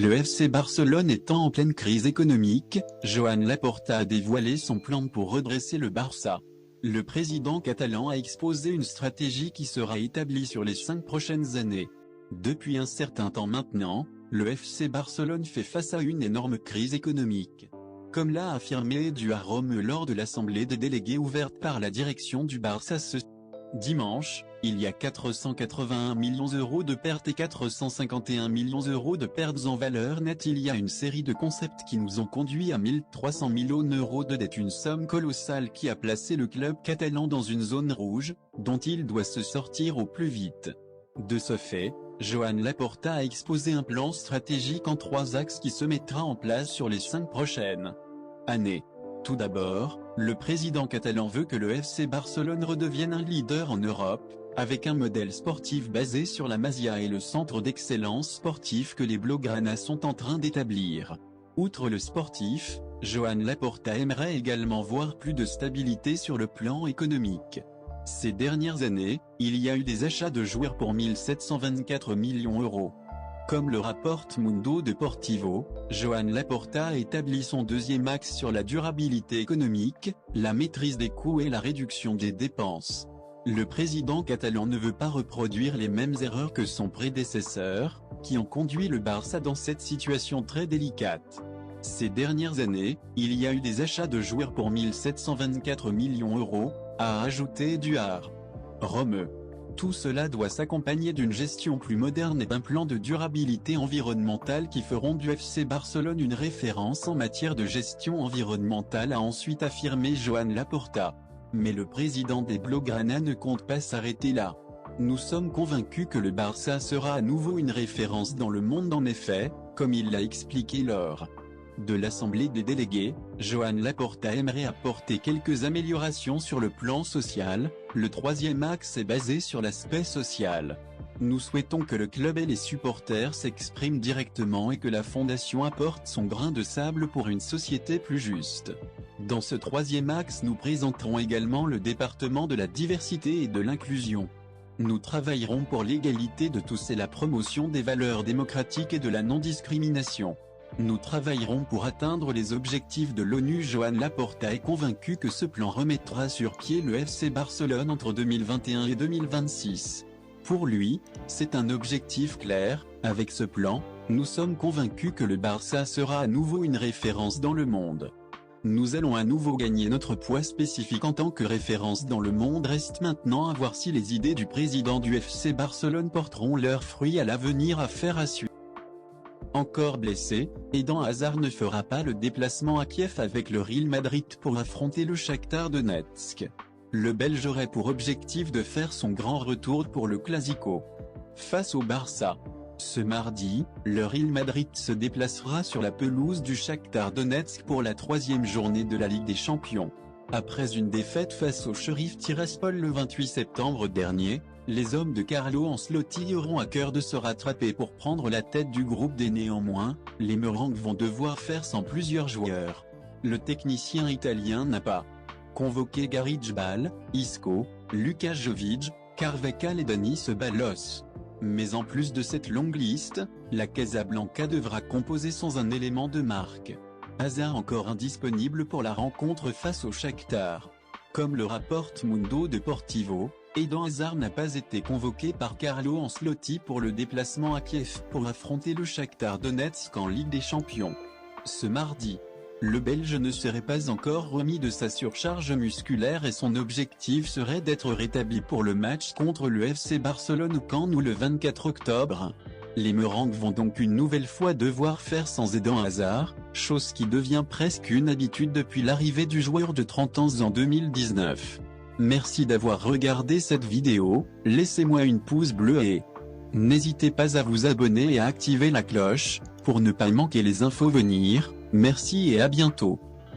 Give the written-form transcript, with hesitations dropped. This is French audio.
Le FC Barcelone étant en pleine crise économique, Joan Laporta a dévoilé son plan pour redresser le Barça. Le président catalan a exposé une stratégie qui sera établie sur les 5 prochaines années. Depuis un certain temps maintenant, le FC Barcelone fait face à une énorme crise économique. Comme l'a affirmé Eduard Rome lors de l'assemblée des délégués ouverte par la direction du Barça ce dimanche, il y a 481 millions d'euros de pertes et 451 millions d'euros de pertes en valeur nette. Il y a une série de concepts qui nous ont conduit à 1300 millions d'euros de dette, une somme colossale qui a placé le club catalan dans une zone rouge, dont il doit se sortir au plus vite. De ce fait, Joan Laporta a exposé un plan stratégique en 3 axes qui se mettra en place sur les 5 prochaines années. Tout d'abord, le président catalan veut que le FC Barcelone redevienne un leader en Europe, avec un modèle sportif basé sur la Masia et le centre d'excellence sportif que les Blaugrana sont en train d'établir. Outre le sportif, Joan Laporta aimerait également voir plus de stabilité sur le plan économique. Ces dernières années, il y a eu des achats de joueurs pour 1724 millions d'euros. Comme le rapporte Mundo Deportivo, Joan Laporta a établi son deuxième axe sur la durabilité économique, la maîtrise des coûts et la réduction des dépenses. Le président catalan ne veut pas reproduire les mêmes erreurs que son prédécesseur, qui ont conduit le Barça dans cette situation très délicate. Ces dernières années, il y a eu des achats de joueurs pour 1724 millions d'euros, a ajouté Eduard Rome. Tout cela doit s'accompagner d'une gestion plus moderne et d'un plan de durabilité environnementale qui feront du FC Barcelone une référence en matière de gestion environnementale, a ensuite affirmé Joan Laporta. Mais le président des Blaugrana ne compte pas s'arrêter là. Nous sommes convaincus que le Barça sera à nouveau une référence dans le monde. En effet, comme il l'a expliqué lors de l'assemblée des délégués, Joan Laporta aimerait apporter quelques améliorations sur le plan social. Le troisième axe est basé sur l'aspect social. Nous souhaitons que le club et les supporters s'expriment directement et que la fondation apporte son grain de sable pour une société plus juste. Dans ce troisième axe, nous présenterons également le département de la diversité et de l'inclusion. Nous travaillerons pour l'égalité de tous et la promotion des valeurs démocratiques et de la non-discrimination. Nous travaillerons pour atteindre les objectifs de l'ONU. Joan Laporta est convaincu que ce plan remettra sur pied le FC Barcelone entre 2021 et 2026. Pour lui, c'est un objectif clair. Avec ce plan, nous sommes convaincus que le Barça sera à nouveau une référence dans le monde. Nous allons à nouveau gagner notre poids spécifique en tant que référence dans le monde. Reste maintenant à voir si les idées du président du FC Barcelone porteront leurs fruits à l'avenir. Affaire à suivre. Encore blessé, Eden Hazard ne fera pas le déplacement à Kiev avec le Real Madrid pour affronter le Shakhtar Donetsk. Le Belge aurait pour objectif de faire son grand retour pour le Clasico face au Barça. Ce mardi, le Real Madrid se déplacera sur la pelouse du Shakhtar Donetsk pour la 3e journée de la Ligue des Champions. Après une défaite face au Sheriff Tiraspol le 28 septembre dernier, les hommes de Carlo Ancelotti auront à cœur de se rattraper pour prendre la tête du groupe des. Néanmoins, les Merengues vont devoir faire sans plusieurs joueurs. Le technicien italien n'a pas convoqué Garibald, Isco, Luka Jovic, Carvajal et Dani Ceballos. Mais en plus de cette longue liste, la Casablanca devra composer sans un élément de marque. Hazard encore indisponible pour la rencontre face au Shakhtar. Comme le rapporte Mundo Deportivo, Eden Hazard n'a pas été convoqué par Carlo Ancelotti pour le déplacement à Kiev pour affronter le Shakhtar Donetsk en Ligue des Champions. Ce mardi, le Belge ne serait pas encore remis de sa surcharge musculaire et son objectif serait d'être rétabli pour le match contre le FC Barcelone au Camp Nou le 24 octobre. Les Merengues vont donc une nouvelle fois devoir faire sans Eden Hazard, chose qui devient presque une habitude depuis l'arrivée du joueur de 30 ans en 2019. Merci d'avoir regardé cette vidéo, laissez-moi une pouce bleu et n'hésitez pas à vous abonner et à activer la cloche, pour ne pas manquer les infos à venir. Merci et à bientôt.